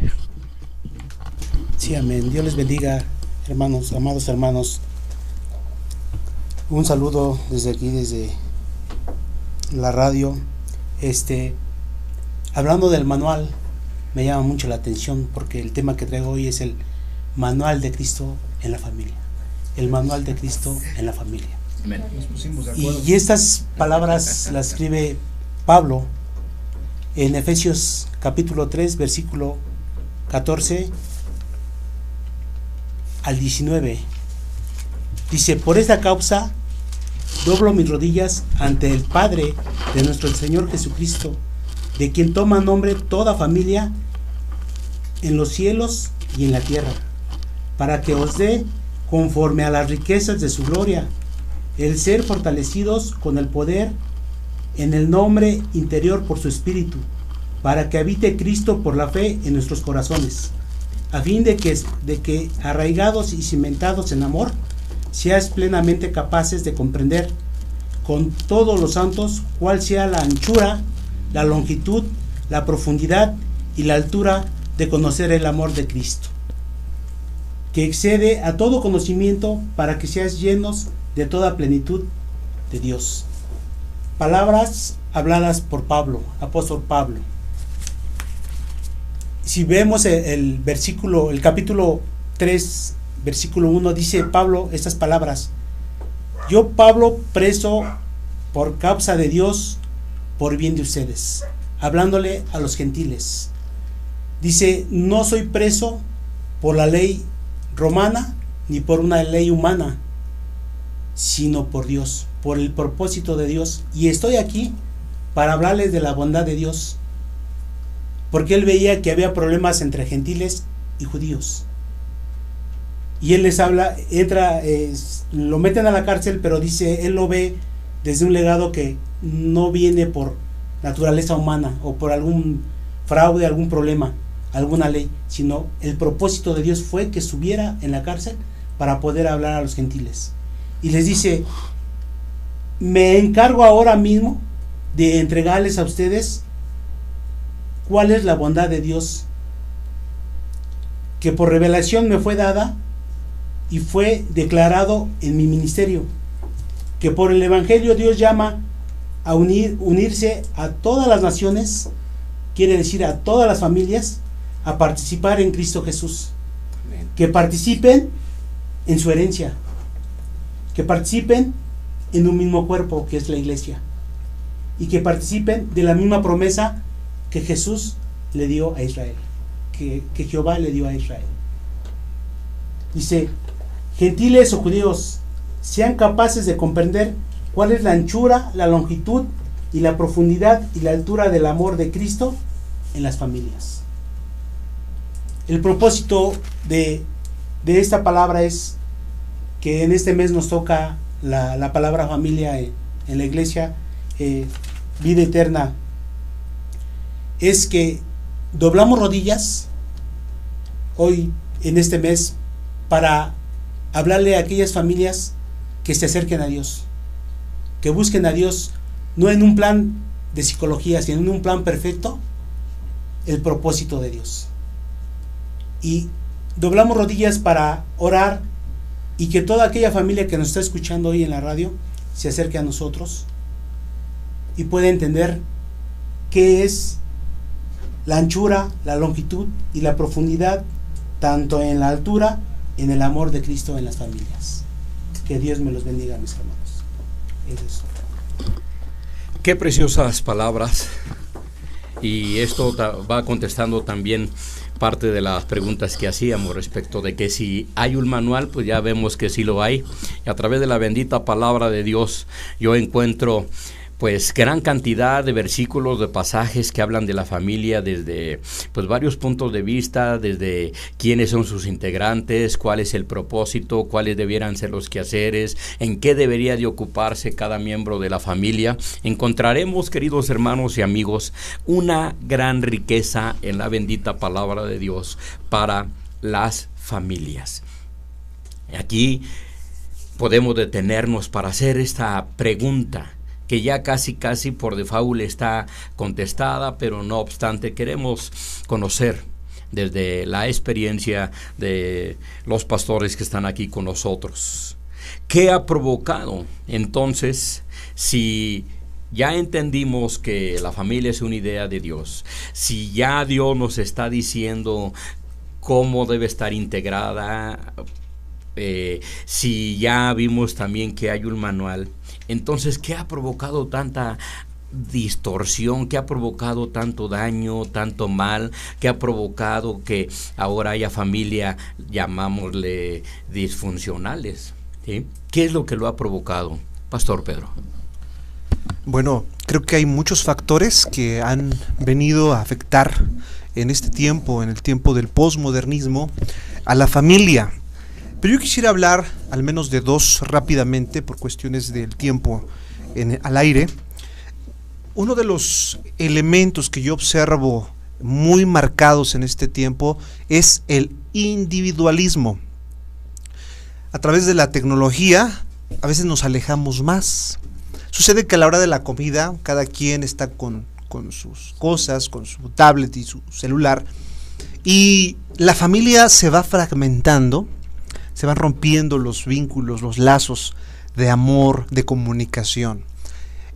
Sí, amén. Dios les bendiga, hermanos, amados hermanos. Un saludo desde aquí, desde la radio. Hablando del manual, me llama mucho la atención porque el tema que traigo hoy es el manual de Cristo en la familia. El manual de Cristo en la familia. Amén. Y estas palabras las escribe Pablo en Efesios capítulo 3, versículo 14 al 19. Dice: por esta causa doblo mis rodillas ante el Padre de nuestro Señor Jesucristo, de quien toma nombre toda familia en los cielos y en la tierra, para que os dé, conforme a las riquezas de su gloria, el ser fortalecidos con el poder en el nombre interior por su Espíritu, para que habite Cristo por la fe en nuestros corazones, a fin de que arraigados y cimentados en amor, seáis plenamente capaces de comprender con todos los santos cuál sea la anchura, la longitud, la profundidad y la altura de conocer el amor de Cristo, que excede a todo conocimiento, para que seáis llenos de toda plenitud de Dios. Palabras habladas por Pablo, apóstol Pablo. Si vemos el versículo, el capítulo 3, versículo 1, dice Pablo estas palabras: yo, Pablo, preso por causa de Dios, por bien de ustedes, hablándole a los gentiles. Dice: no soy preso por la ley romana ni por una ley humana, sino por Dios, por el propósito de Dios, y estoy aquí para hablarles de la bondad de Dios, porque él veía que había problemas entre gentiles y judíos, y él les habla, lo meten a la cárcel, pero dice, él lo ve desde un legado que no viene por naturaleza humana o por algún fraude, algún problema, alguna ley, sino el propósito de Dios fue que estuviera en la cárcel para poder hablar a los gentiles. Y les dice: me encargo ahora mismo de entregarles a ustedes cuál es la bondad de Dios, que por revelación me fue dada y fue declarado en mi ministerio, que por el Evangelio Dios llama a unirse a todas las naciones, quiere decir a todas las familias, a participar en Cristo Jesús. Amén. Que participen en su herencia, que participen en un mismo cuerpo que es la iglesia, y que participen de la misma promesa que Jesús le dio a Israel, que Jehová le dio a Israel. Dice: gentiles o judíos, sean capaces de comprender cuál es la anchura, la longitud y la profundidad y la altura del amor de Cristo en las familias. El propósito de esta palabra es que en este mes nos toca la palabra familia en la iglesia, vida eterna. Es que doblamos rodillas hoy en este mes para hablarle a aquellas familias que se acerquen a Dios, que busquen a Dios no en un plan de psicología, sino en un plan perfecto, el propósito de Dios. Y doblamos rodillas para orar y que toda aquella familia que nos está escuchando hoy en la radio se acerque a nosotros y pueda entender qué es la anchura, la longitud y la profundidad, tanto en la altura, en el amor de Cristo en las familias. Que Dios me los bendiga, mis hermanos. Eso es. Qué preciosas palabras. Y esto va contestando también parte de las preguntas que hacíamos respecto de que si hay un manual, pues ya vemos que sí lo hay. Y a través de la bendita palabra de Dios yo encuentro pues gran cantidad de versículos, de pasajes que hablan de la familia desde pues varios puntos de vista, desde quiénes son sus integrantes, cuál es el propósito, cuáles debieran ser los quehaceres, en qué debería de ocuparse cada miembro de la familia. Encontraremos, queridos hermanos y amigos, una gran riqueza en la bendita palabra de Dios para las familias. Aquí podemos detenernos para hacer esta pregunta: que ya casi por default está contestada, pero no obstante queremos conocer desde la experiencia de los pastores que están aquí con nosotros. ¿Qué ha provocado entonces, si ya entendimos que la familia es una idea de Dios, si ya Dios nos está diciendo cómo debe estar integrada, si ya vimos también que hay un manual, entonces ¿qué ha provocado tanta distorsión? ¿Qué ha provocado tanto daño, tanto mal? ¿Qué ha provocado que ahora haya familia, llamámosle, disfuncionales? ¿Sí? ¿Qué es lo que lo ha provocado, Pastor Pedro? Bueno, creo que hay muchos factores que han venido a afectar en este tiempo, en el tiempo del posmodernismo, a la familia. Pero yo quisiera hablar al menos de dos rápidamente por cuestiones del tiempo al aire. Uno de los elementos que yo observo muy marcados en este tiempo es el individualismo. A través de la tecnología a veces nos alejamos más. Sucede que a la hora de la comida cada quien está con sus cosas, con su tablet y su celular, y la familia se va fragmentando, se van rompiendo los vínculos, los lazos de amor, de comunicación.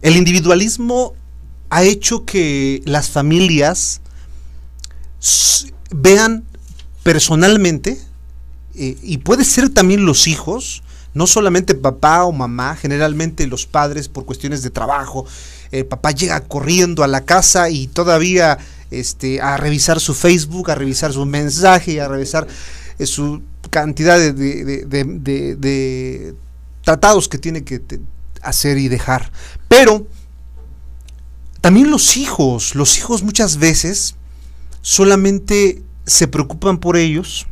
El individualismo ha hecho que las familias vean personalmente, y puede ser también los hijos, no solamente papá o mamá, generalmente los padres por cuestiones de trabajo, papá llega corriendo a la casa y todavía a revisar su Facebook, a revisar su mensaje, a revisar su cantidad de tratados que tiene que hacer y dejar. Pero también los hijos muchas veces solamente se preocupan por ellos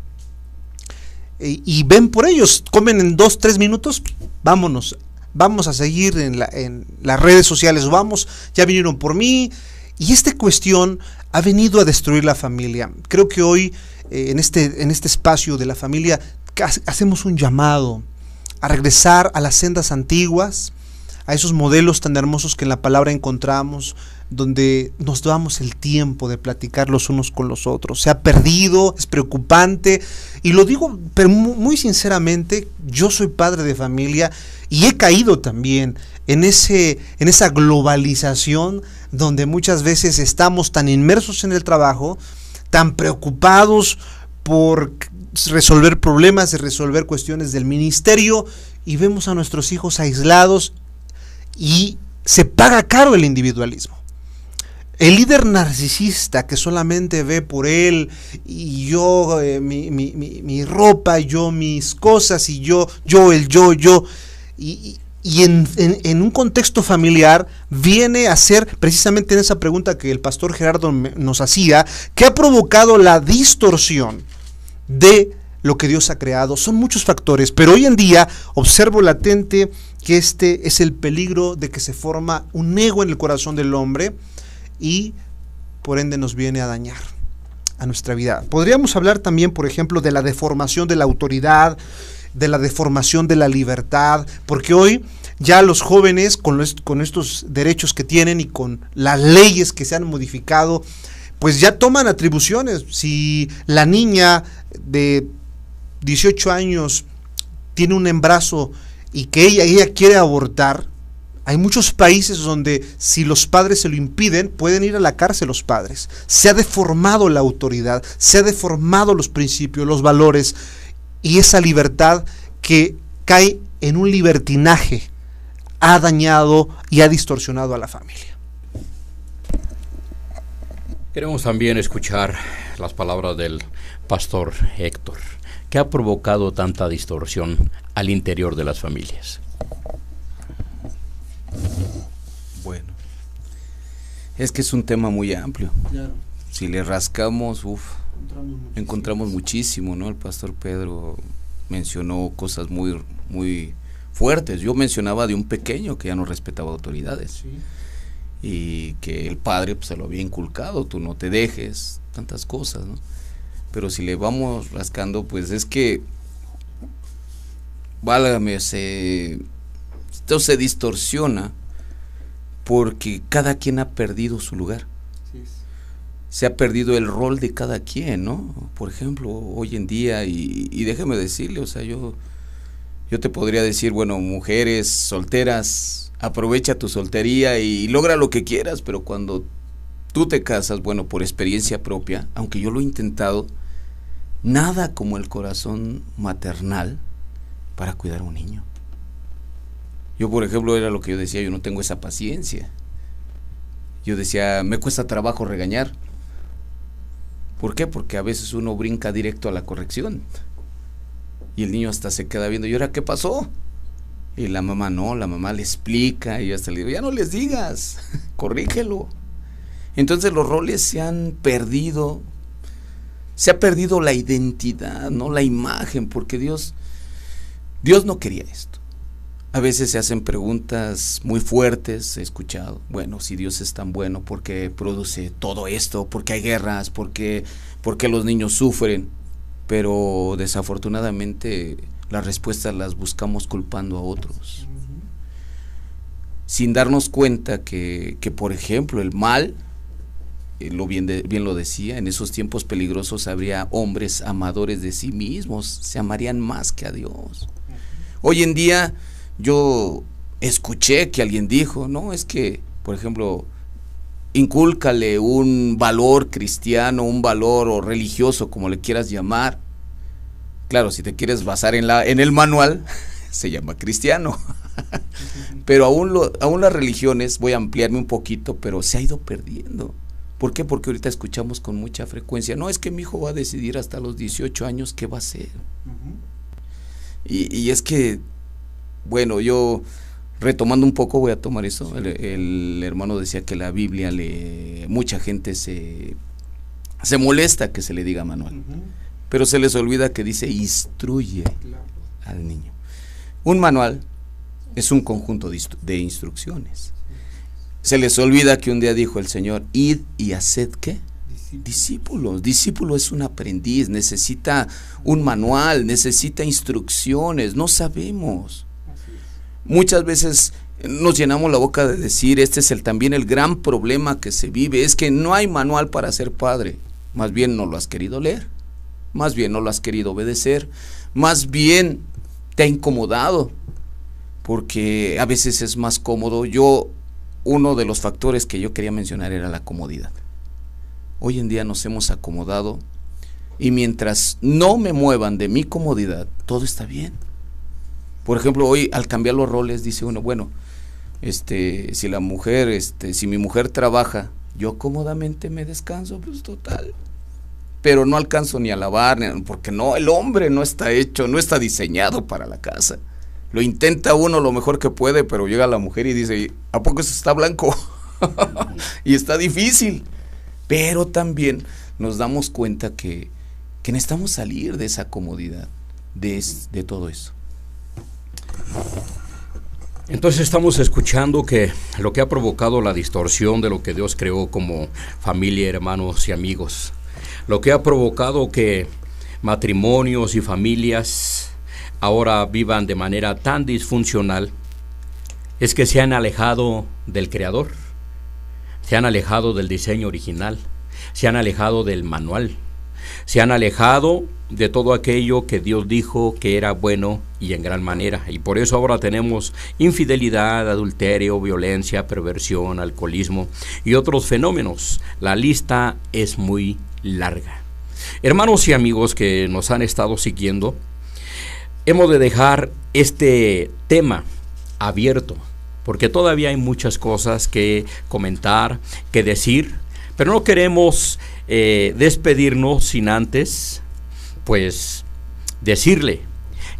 y ven por ellos, comen en 2-3 minutos, vamos a seguir en las redes sociales, ya vinieron por mí, y esta cuestión ha venido a destruir la familia. Creo que hoy en este espacio de la familia hacemos un llamado a regresar a las sendas antiguas, a esos modelos tan hermosos que en la palabra encontramos, donde nos damos el tiempo de platicar los unos con los otros. Se ha perdido, es preocupante, y lo digo pero muy sinceramente, yo soy padre de familia y he caído también en esa globalización donde muchas veces estamos tan inmersos en el trabajo, tan preocupados por resolver problemas, de resolver cuestiones del ministerio, y vemos a nuestros hijos aislados, y se paga caro el individualismo. El líder narcisista que solamente ve por él, y yo mi ropa, yo mis cosas, y yo, y en un contexto familiar viene a ser precisamente en esa pregunta que el pastor Gerardo nos hacía, que ha provocado la distorsión de lo que Dios ha creado. Son muchos factores, pero hoy en día observo latente que este es el peligro de que se forma un ego en el corazón del hombre y por ende nos viene a dañar a nuestra vida. Podríamos hablar también, por ejemplo, de la deformación de la autoridad, de la deformación de la libertad, porque hoy ya los jóvenes con estos derechos que tienen y con las leyes que se han modificado, pues ya toman atribuciones. Si la niña de 18 años tiene un embarazo y que ella quiere abortar, hay muchos países donde si los padres se lo impiden, pueden ir a la cárcel los padres. Se ha deformado la autoridad, se ha deformado los principios, los valores, y esa libertad que cae en un libertinaje ha dañado y ha distorsionado a la familia. Queremos también escuchar las palabras del pastor Héctor. ¿Qué ha provocado tanta distorsión al interior de las familias? Bueno, es que es un tema muy amplio. Claro. Si le rascamos, encontramos muchísimo, ¿no? El pastor Pedro mencionó cosas muy, muy fuertes. Yo mencionaba de un pequeño que ya no respetaba autoridades. Sí. Y que el padre pues, se lo había inculcado, tú no te dejes, tantas cosas, ¿no? Pero si le vamos rascando, pues es que, válgame, esto se distorsiona porque cada quien ha perdido su lugar. Se ha perdido el rol de cada quien, ¿no? Por ejemplo, hoy en día, y déjeme decirle, o sea, yo te podría decir, bueno, mujeres solteras, aprovecha tu soltería y logra lo que quieras, pero cuando tú te casas, bueno, por experiencia propia, aunque yo lo he intentado, nada como el corazón maternal para cuidar a un niño. Yo, por ejemplo, era lo que yo decía, yo no tengo esa paciencia. Yo decía, me cuesta trabajo regañar. ¿Por qué? Porque a veces uno brinca directo a la corrección y el niño hasta se queda viendo, ¿y ahora qué pasó? Y la mamá no, la mamá le explica y yo hasta le digo, ya no les digas, corrígelo. Entonces los roles se han perdido, se ha perdido la identidad, ¿no? La imagen, porque Dios no quería esto. A veces se hacen preguntas muy fuertes, he escuchado, bueno, si Dios es tan bueno, ¿por qué produce todo esto? ¿Por qué hay guerras? ¿Por qué los niños sufren? Pero desafortunadamente las respuestas las buscamos culpando a otros, sin darnos cuenta que por ejemplo, el mal, bien lo decía, en esos tiempos peligrosos habría hombres amadores de sí mismos, se amarían más que a Dios. Hoy en día yo escuché que alguien dijo, no, es que, por ejemplo, incúlcale un valor cristiano, un valor o religioso, como le quieras llamar. Claro, si te quieres basar en el manual, se llama cristiano. Pero aún las religiones, voy a ampliarme un poquito, pero se ha ido perdiendo. ¿Por qué? Porque ahorita escuchamos con mucha frecuencia, no, es que mi hijo va a decidir hasta los 18 años qué va a hacer. Y es que, bueno, yo retomando un poco voy a tomar eso. El hermano decía que la Biblia mucha gente se molesta que se le diga manual, pero se les olvida que dice instruye al niño. Un manual es un conjunto de instrucciones. Se les olvida que un día dijo el Señor, id y haced ¿qué? Discípulos. Discípulo es un aprendiz, necesita un manual, necesita instrucciones, no sabemos. Muchas veces nos llenamos la boca de decir, este es también el gran problema que se vive, es que no hay manual para ser padre, más bien no lo has querido leer, más bien no lo has querido obedecer, más bien te ha incomodado, porque a veces es más cómodo. Uno de los factores que yo quería mencionar era la comodidad. Hoy en día nos hemos acomodado y mientras no me muevan de mi comodidad, todo está bien. Por ejemplo, hoy al cambiar los roles dice uno, bueno, si mi mujer trabaja, yo cómodamente me descanso, pues total. Pero no alcanzo ni a lavar, porque no, el hombre no está diseñado para la casa. Lo intenta uno lo mejor que puede, pero llega la mujer y dice, ¿a poco eso está blanco? Y está difícil. Pero también nos damos cuenta que necesitamos salir de esa comodidad, de todo eso. Entonces estamos escuchando que lo que ha provocado la distorsión de lo que Dios creó como familia, hermanos y amigos, lo que ha provocado que matrimonios y familias ahora vivan de manera tan disfuncional, es que se han alejado del Creador, se han alejado del diseño original, se han alejado del manual, se han alejado de todo aquello que Dios dijo que era bueno y en gran manera, y por eso ahora tenemos infidelidad, adulterio, violencia, perversión, alcoholismo y otros fenómenos. La lista es muy larga. Hermanos y amigos que nos han estado siguiendo, hemos de dejar este tema abierto, porque todavía hay muchas cosas que comentar, que decir, pero no queremos despedirnos sin antes, pues, decirle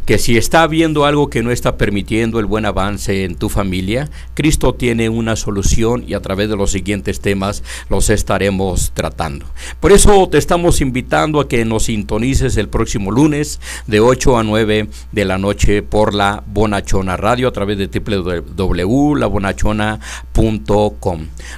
que si está viendo algo que no está permitiendo el buen avance en tu familia, Cristo tiene una solución y a través de los siguientes temas los estaremos tratando. Por eso te estamos invitando a que nos sintonices el próximo lunes de 8 a 9 de la noche por La Bonachona Radio a través de www.labonachona.com.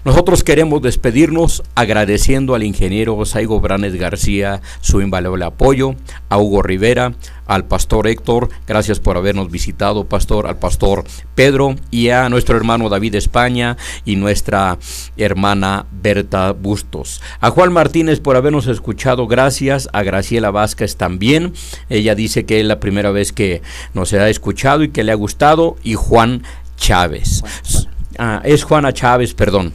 Nosotros queremos despedirnos agradeciendo al ingeniero Saigo Branes García su invaluable apoyo, a Hugo Rivera, al pastor Héctor, gracias por habernos visitado, pastor, al pastor Pedro, y a nuestro hermano David España y nuestra hermana Berta Bustos. A Juan Martínez por habernos escuchado, gracias. A Graciela Vázquez también, ella dice que es la primera vez que nos ha escuchado y que le ha gustado. Y Juan Chávez, es Juana Chávez, perdón.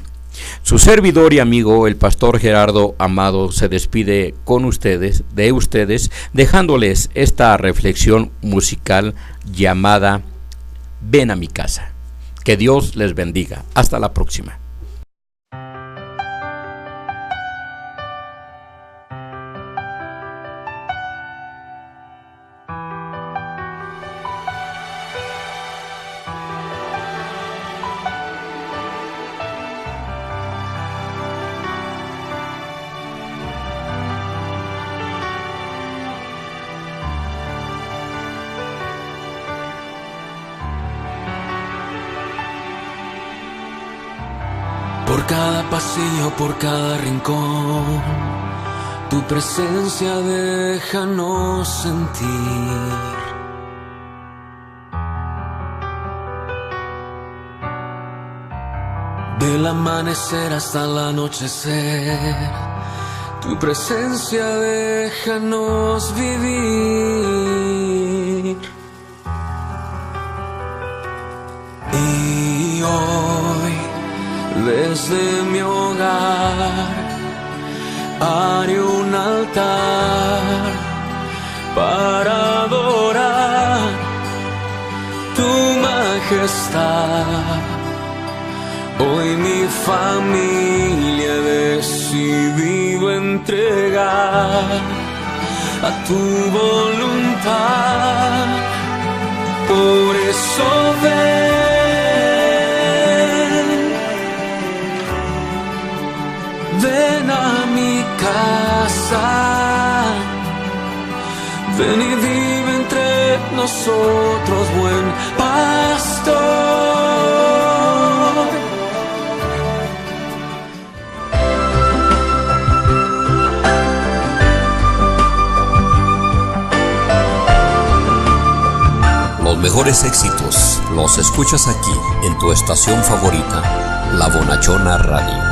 Su servidor y amigo, el pastor Gerardo Amado, se despide con ustedes, dejándoles esta reflexión musical llamada Ven a mi casa. Que Dios les bendiga. Hasta la próxima. Por cada pasillo, por cada rincón, tu presencia déjanos sentir. Del amanecer hasta el anochecer, tu presencia déjanos vivir. Y hoy, desde mi hogar, haré un altar para adorar tu majestad. Hoy mi familia he decidido entregar a tu voluntad. Por eso ven a mi casa, ven y vive entre nosotros, buen pastor. Los mejores éxitos los escuchas aquí en tu estación favorita, La Bonachona Radio.